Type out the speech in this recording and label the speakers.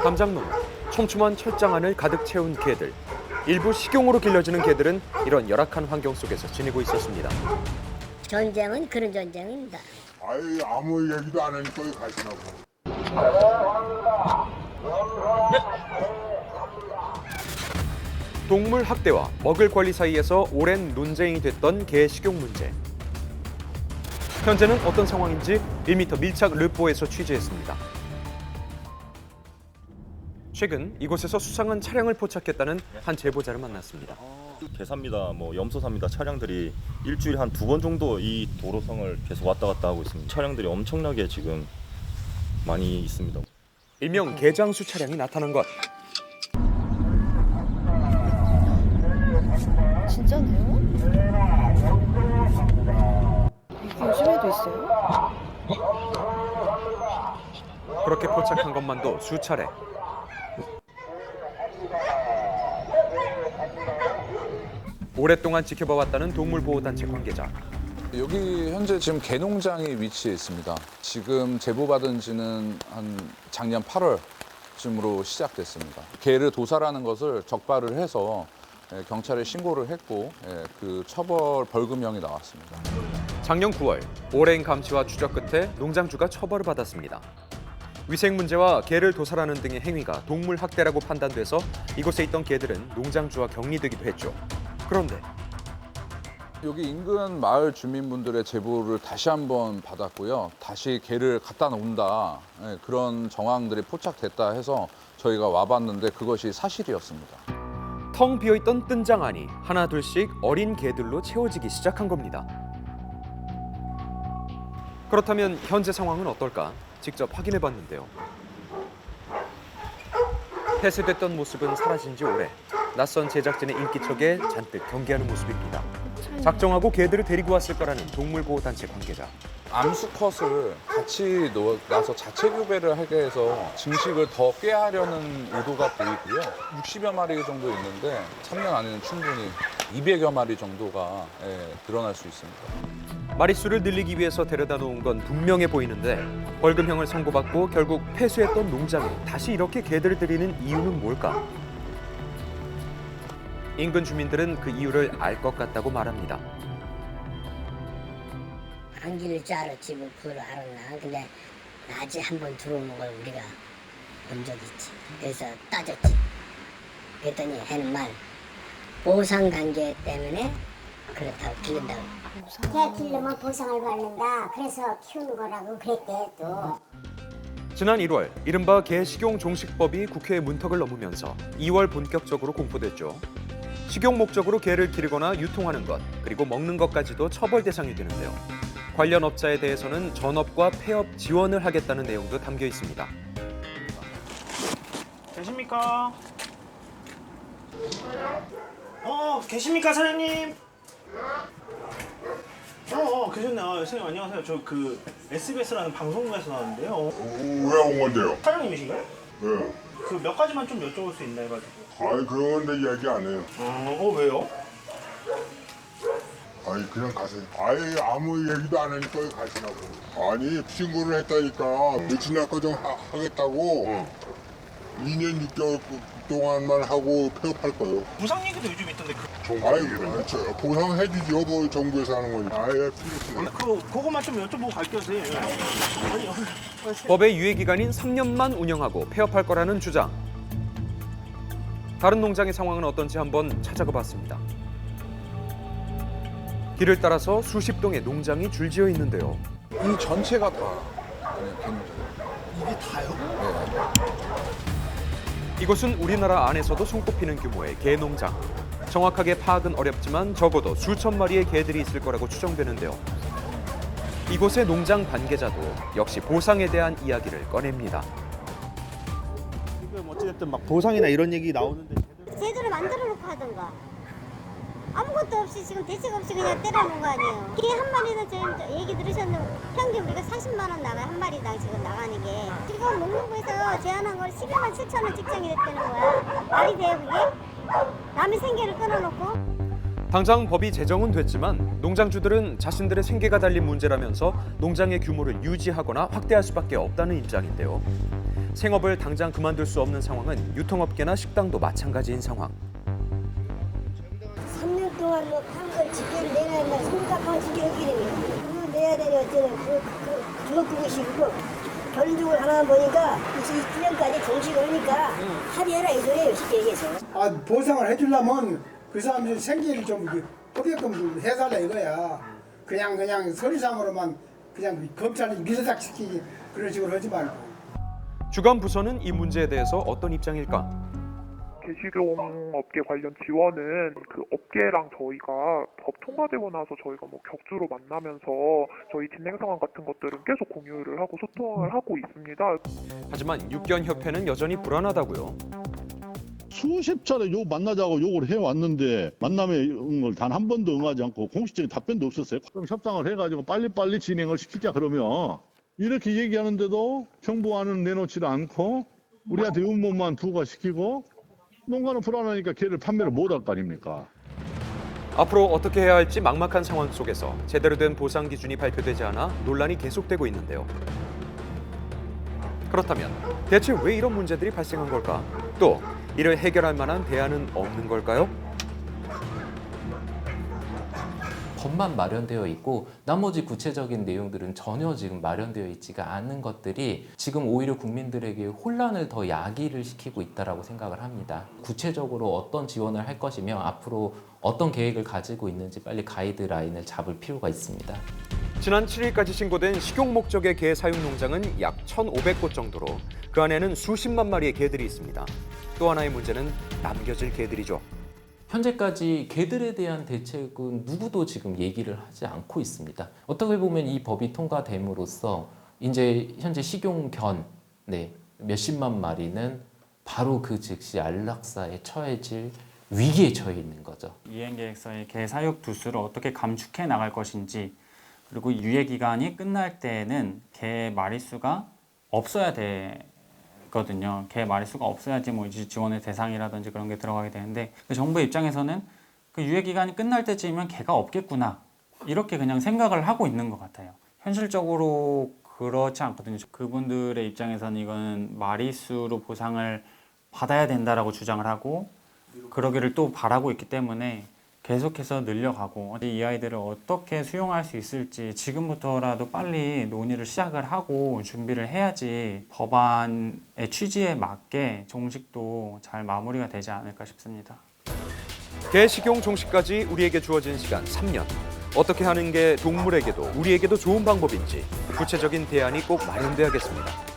Speaker 1: 담장로, 촘촘한 철장 안을 가득 채운 개들. 일부 식용으로 길러지는 개들은 이런 열악한 환경 속에서 지내고 있었습니다.
Speaker 2: 전쟁은 그런 전쟁입니다.
Speaker 3: 아이 아무 얘기도 안 하니까 여기 가시나고.
Speaker 1: 동물 학대와 먹을 권리 사이에서 오랜 논쟁이 됐던 개 식용 문제. 현재는 어떤 상황인지 1m 밀착 르포에서 취재했습니다. 최근 이곳에서 수상한 차량을 포착했다는 한 제보자를 만났습니다.
Speaker 4: 개 삽니다, 염소 삽니다 차량들이 일주일에 한 2번 정도 이 도로성을 계속 왔다 갔다 하고 있습니다. 차량들이 엄청나게 지금 많이 있습니다.
Speaker 1: 일명 개장수 차량이 나타난 것.
Speaker 5: 진짜네요? 이게 요즘에도 있어요?
Speaker 1: 그렇게 포착한 것만도 수차례. 오랫동안 지켜봐왔다는 동물보호단체 관계자.
Speaker 6: 여기 현재 지금 개농장이 위치해 있습니다. 지금 제보받은 지는 한 작년 8월쯤으로 시작됐습니다. 개를 도살하는 것을 적발을 해서 경찰에 신고를 했고 그 처벌 벌금형이 나왔습니다.
Speaker 1: 작년 9월 오랜 감시와 추적 끝에 농장주가 처벌을 받았습니다. 위생 문제와 개를 도살하는 등의 행위가 동물 학대라고 판단돼서 이곳에 있던 개들은 농장주와 격리되기도 했죠. 그런데
Speaker 6: 여기 인근 마을 주민분들의 제보를 다시 한번 받았고요. 다시 개를 갖다 놓는다 그런 정황들이 포착됐다 해서 저희가 와봤는데 그것이 사실이었습니다.
Speaker 1: 텅 비어있던 뜬장 안이 하나둘씩 어린 개들로 채워지기 시작한 겁니다. 그렇다면 현재 상황은 어떨까? 직접 확인해봤는데요. 폐쇄됐던 모습은 사라진 지 오래. 낯선 제작진의 인기척에 잔뜩 경계하는 모습입니다. 작정하고 개들을 데리고 왔을 거라는 동물보호단체 관계자.
Speaker 6: 암수컷을 같이 넣어서 자체 교배를 하게 해서 증식을 더 꾀하려는 의도가 보이고요. 60여 마리 정도 있는데 3년 안에는 충분히 200여 마리 정도가 드러날 수 있습니다.
Speaker 1: 마리수를 늘리기 위해서 데려다 놓은 건 분명해 보이는데 벌금형을 선고받고 결국 폐쇄했던 농장에 다시 이렇게 개들을 들이는 이유는 뭘까? 인근 주민들은 그 이유를 알 것 같다고 말합니다.
Speaker 2: 안 기를 줄 알았지 뭐 그걸 알았나. 근데 낮에 한번 들어오는 걸 우리가 본 적 있지. 그래서 따졌지. 그랬더니 해는 말 보상관계 때문에 그렇다고 빌린다고.
Speaker 7: 개 기르면 보상을 받는다. 그래서 키우는 거라고 그랬대 또.
Speaker 1: 지난 1월 이른바 개 식용 종식법이 국회 문턱을 넘으면서 2월 본격적으로 공포됐죠. 식용 목적으로 개를 기르거나 유통하는 것, 그리고 먹는 것까지도 처벌 대상이 되는데요. 관련 업자에 대해서는 전업과 폐업 지원을 하겠다는 내용도 담겨 있습니다.
Speaker 8: 계십니까? 계십니까 사장님? 계셨네. 선생님 안녕하세요. 저 그 SBS라는 방송국에서 나왔는데요.
Speaker 3: 왜 온 건데요?
Speaker 8: 사장님이신가요?
Speaker 3: 네.
Speaker 8: 그 몇 가지만 좀 여쭤볼 수 있나 해가지고.
Speaker 3: 아이 그런 데 얘기 안 해요.
Speaker 8: 왜요?
Speaker 3: 아이 그냥 가세요. 아이 아무 얘기도 안 하니까 여기 가시나고. 아니 신고를 했다니까 며칠 날까 좀 하겠다고. 2년 6개월 동안만 하고 폐업할 거예요.
Speaker 8: 부상 얘기도 요즘 있던데
Speaker 3: 아이 보상해주죠. 뭐 정부에서 하는 거니까. 아예 필요 없어요.
Speaker 8: 그거만 좀 여쭤보고 갈게요 선생님. 아니,
Speaker 1: 법의 유예 기간인 3년만 운영하고 폐업할 거라는 주장. 다른 농장의 상황은 어떤지 한번 찾아가 봤습니다. 길을 따라서 수십 동의 농장이 줄지어 있는데요.
Speaker 6: 이 전체가 다 개농장.
Speaker 8: 이게 다요?
Speaker 1: 이곳은 우리나라 안에서도 손꼽히는 규모의 개농장. 정확하게 파악은 어렵지만 적어도 수천 마리의 개들이 있을 거라고 추정되는데요. 이곳의 농장 관계자도 역시 보상에 대한 이야기를 꺼냅니다.
Speaker 8: 지금 어찌됐든 막 보상이나 이런 얘기 나오는데
Speaker 7: 제대로 만들어 놓고 하던가. 아무것도 없이 지금 대책 없이 그냥 때려놓은 거 아니에요. 개 한 마리는 지금 얘기 들으셨는데 평균 우리가 40만 원 나가요. 한 마리당 지금 나가는 게. 지금 농림부에서 제안한 걸 12만 7천 원 직장이 됐다는 거야. 말이 돼요 그게? 남의 생계를 끊어놓고.
Speaker 1: 당장 법이 제정은 됐지만 농장주들은 자신들의 생계가 달린 문제라면서 농장의 규모를 유지하거나 확대할 수밖에 없다는 입장인데요. 생업을 당장 그만둘 수 없는 상황은 유통업계나 식당도 마찬가지인 상황.
Speaker 2: 3년 동안 뭐판걸 집계를 내놔야 한다. 손가락 집계를 어떻게 되냐. 그거 내야 되냐 어쩌냐. 그거 그거 싫고 결론적으로 하나 보니까 29년까지 정식을 하니까 합의해라 이 소리예요. 쉽게 얘기해서.
Speaker 9: 아, 보상을 해주려면 그 사람들 생계를 좀 어게끔 해달라 이거야. 그냥 서류상으로만 그냥 검찰에 밀어닥시키기 그런 식으로 하지 말고.
Speaker 1: 주간 부서는 이 문제에 대해서 어떤 입장일까?
Speaker 10: 개식용업계 관련 지원은 그 업계랑 저희가 법 통과되고 나서 저희가 뭐 격주로 만나면서 저희 진행 상황 같은 것들은 계속 공유를 하고 소통을 하고 있습니다.
Speaker 1: 하지만 육견협회는 여전히 불안하다고요.
Speaker 11: 수십 차례 만나자고 요구를 해왔는데 만남에 걸 단 한 번도 응하지 않고 공식적인 답변도 없었어요. 그럼 협상을 해가지고 빨리빨리 진행을 시키자 그러면 이렇게 얘기하는데도 정부와는 내놓지도 않고 우리한테 의무만 부과시키고 농가는 불안하니까 개를 판매를 못할 거 아닙니까?
Speaker 1: 앞으로 어떻게 해야 할지 막막한 상황 속에서 제대로 된 보상 기준이 발표되지 않아 논란이 계속되고 있는데요. 그렇다면 대체 왜 이런 문제들이 발생한 걸까? 또 이를 해결할 만한 대안은 없는 걸까요?
Speaker 12: 법만 마련되어 있고 나머지 구체적인 내용들은 전혀 지금 마련되어 있지가 않은 것들이 지금 오히려 국민들에게 혼란을 더 야기를 시키고 있다고 생각을 합니다. 구체적으로 어떤 지원을 할 것이며 앞으로 어떤 계획을 가지고 있는지 빨리 가이드라인을 잡을 필요가 있습니다.
Speaker 1: 지난 7일까지 신고된 식용 목적의 개 사육 농장은 약 1,500곳 정도로 그 안에는 수십만 마리의 개들이 있습니다. 또 하나의 문제는 남겨질 개들이죠.
Speaker 12: 현재까지 개들에 대한 대책은 누구도 지금 얘기를 하지 않고 있습니다. 어떻게 보면 이 법이 통과됨으로써 이제 현재 식용견 몇십만 마리는 바로 그 즉시 안락사에 처해질 위기에 처해 있는 거죠.
Speaker 13: 이행계획서의 개 사육 두수를 어떻게 감축해 나갈 것인지, 그리고 유예 기간이 끝날 때에는 개 마리수가 없어야 되거든요. 개 마리수가 없어야지 뭐 이제 지원의 대상이라든지 그런 게 들어가게 되는데, 그 정부 입장에서는 그 유예 기간이 끝날 때쯤이면 개가 없겠구나 이렇게 그냥 생각을 하고 있는 것 같아요. 현실적으로 그렇지 않거든요. 그분들의 입장에서는 이거는 마리수로 보상을 받아야 된다라고 주장을 하고 그러기를 또 바라고 있기 때문에 계속해서 늘려가고 이 아이들을 어떻게 수용할 수 있을지 지금부터라도 빨리 논의를 시작을 하고 준비를 해야지 법안의 취지에 맞게 종식도 잘 마무리가 되지 않을까 싶습니다.
Speaker 1: 개 식용 종식까지 우리에게 주어진 시간 3년. 어떻게 하는 게 동물에게도 우리에게도 좋은 방법인지 구체적인 대안이 꼭 마련돼야겠습니다.